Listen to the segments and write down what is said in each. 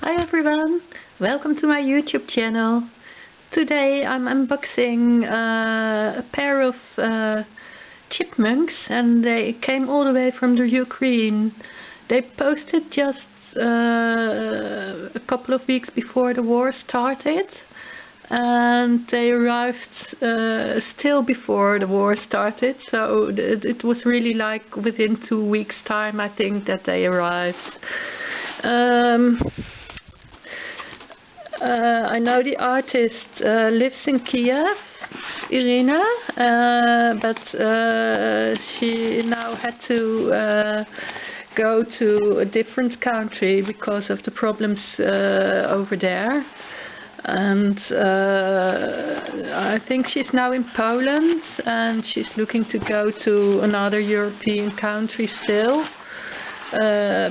Hi everyone, welcome to my YouTube channel. Today I'm unboxing a pair of chipmunks, and they came all the way from the Ukraine. They posted just a couple of weeks before the war started, and they arrived still before the war started, so it was really like within 2 weeks time I think that they arrived. I know the artist lives in Kiev, Irina, but she now had to go to a different country because of the problems over there. And I think she's now in Poland, and she's looking to go to another European country still,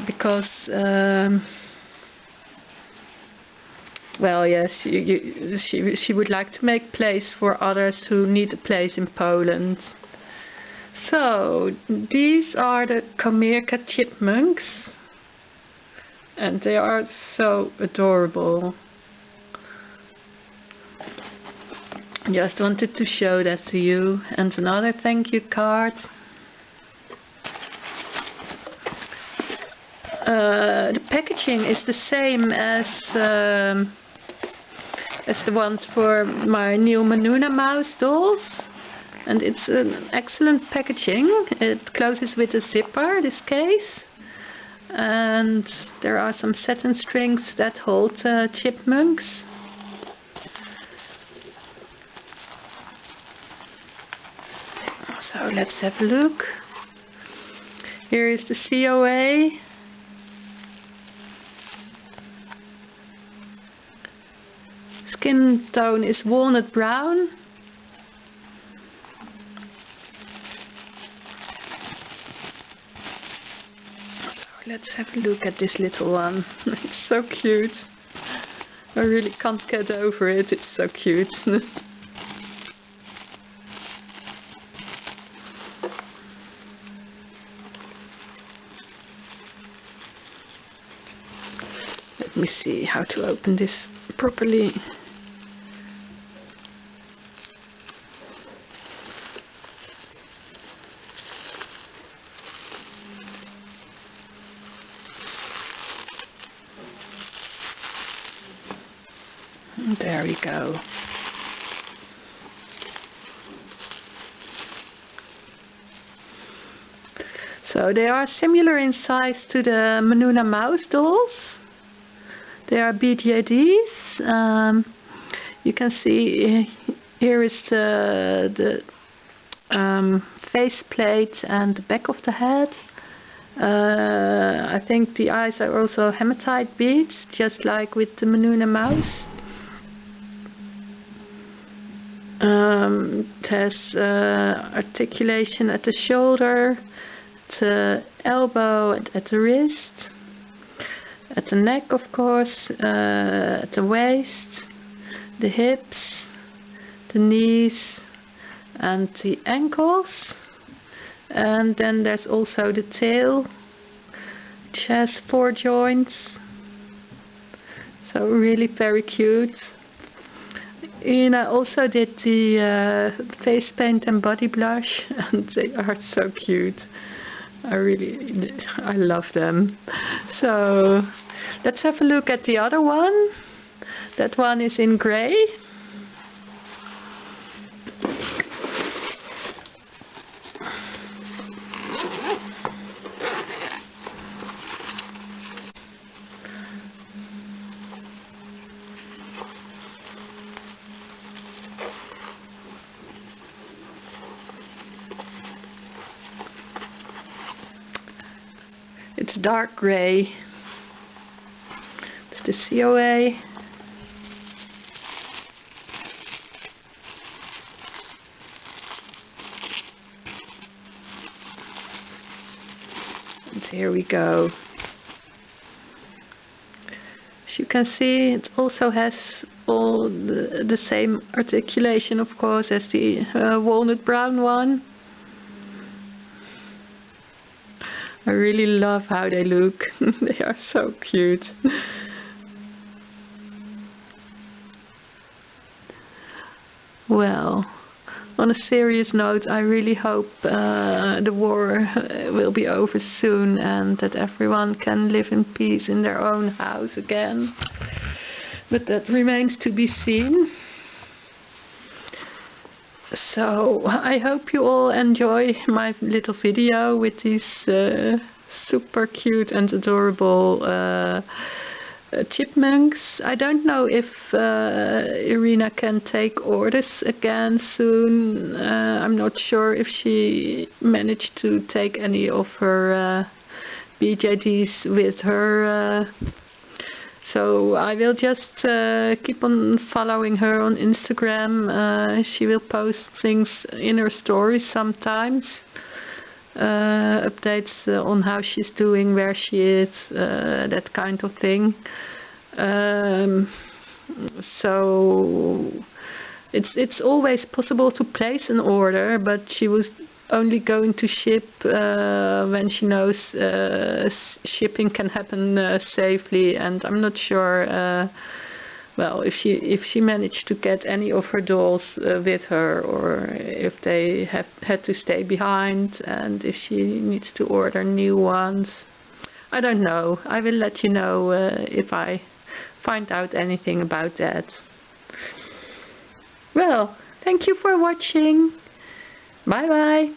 because well, yes, she would like to make place for others who need a place in Poland. So these are the Komirka Chipmunks, and they are so adorable. Just wanted to show that to you. And another thank you card. The packaging is the same as the ones for my new Manuna mouse dolls, and it's an excellent packaging. It closes with a zipper, this case, and there are some satin strings that hold chipmunks. So let's have a look. Here is the COA. Skin tone is walnut brown. So let's have a look at this little one. It's so cute. I really can't get over it. It's so cute. Let me see how to open this properly. There we go. So they are similar in size to the Manuna mouse dolls. They are BJDs. You can see here is the face plate and the back of the head. I think the eyes are also hematite beads, just like with the Manuna mouse. It has articulation at the shoulder, at the elbow, at the wrist, at the neck, of course, at the waist, the hips, the knees, and the ankles. And then there's also the tail, which has 4 joints. So really very cute. And I also did the face paint and body blush, and they are so cute. I love them. So let's have a look at the other one. That one is in grey. It's dark grey. It's the COA. And here we go. As you can see, it also has all the same articulation, of course, as the walnut brown one. I really love how they look. They are so cute. Well, on a serious note, I really hope the war will be over soon and that everyone can live in peace in their own house again. But that remains to be seen. So I hope you all enjoy my little video with these super cute and adorable chipmunks. I don't know if Irina can take orders again soon. I'm not sure if she managed to take any of her BJDs with her. So I will just keep on following her on Instagram. She will post things in her stories sometimes. Updates on how she's doing, where she is, that kind of thing. So it's always possible to place an order, but she was only going to ship when she knows shipping can happen safely, and I'm not sure well, if she managed to get any of her dolls with her, or if they have had to stay behind, and if she needs to order new ones. I don't know. I will let you know if I find out anything about that. Well, thank you for watching. Bye bye.